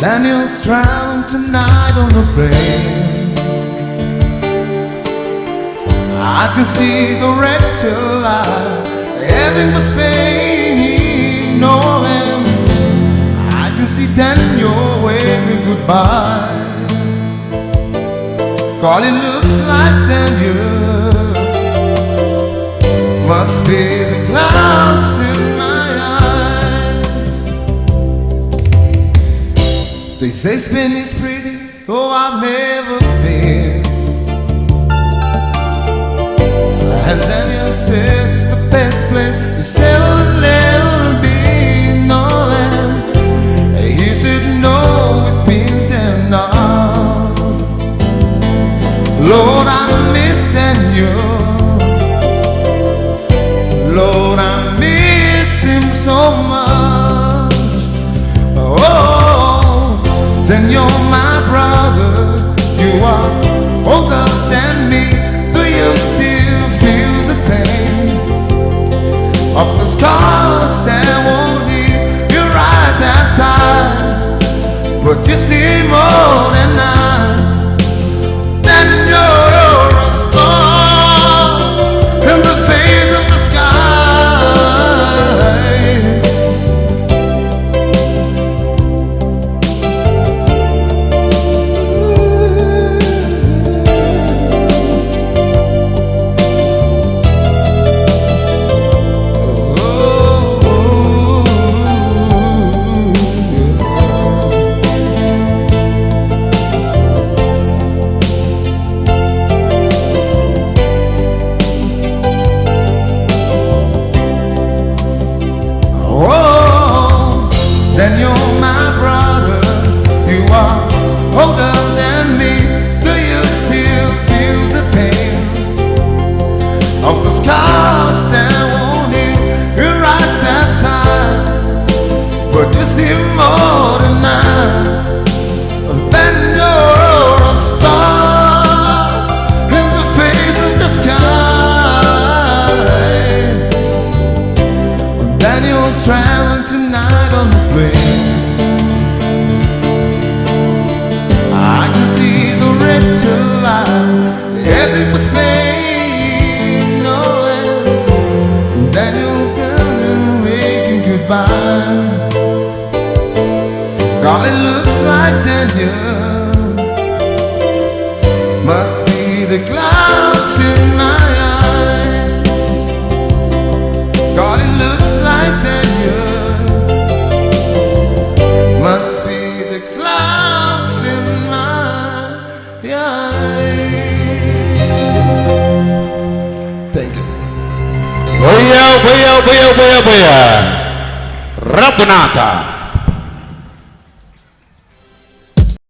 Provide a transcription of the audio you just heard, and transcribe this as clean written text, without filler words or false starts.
Daniel's traveling tonight on the plane. I can see the rectal light, having was pain, no him. I can see Daniel waving goodbye. God, it looks like Daniel must be the clouds in my eyes. They say Spain is pretty, though I've never been. And Daniel says it's the best place he's ever been. No, and he said no, it's been 10 hours. Lord, I miss Daniel. Lord, I miss him so much. Oh, then you're my brother. You are older than me. Do you still feel the pain of the scars that won't leave your eyes have time? But you see more than I. Then you're a star in the face of the then you're my brother. You are older than me. Do you still feel the pain of the scars that won't heal? Your eyes have time, but you see more than I. Then you're a star in the face of the sky. Daniel's traveling tonight on the plane. I can see the red light, everything was pain, no end. Daniel coming, waking goodbye. God, it looks like Daniel must be the clouds in my eyes. God, it looks like Daniel must be the clouds in my eyes. Thank you. Boya, boya, boya, boya, boya. Rabbanata.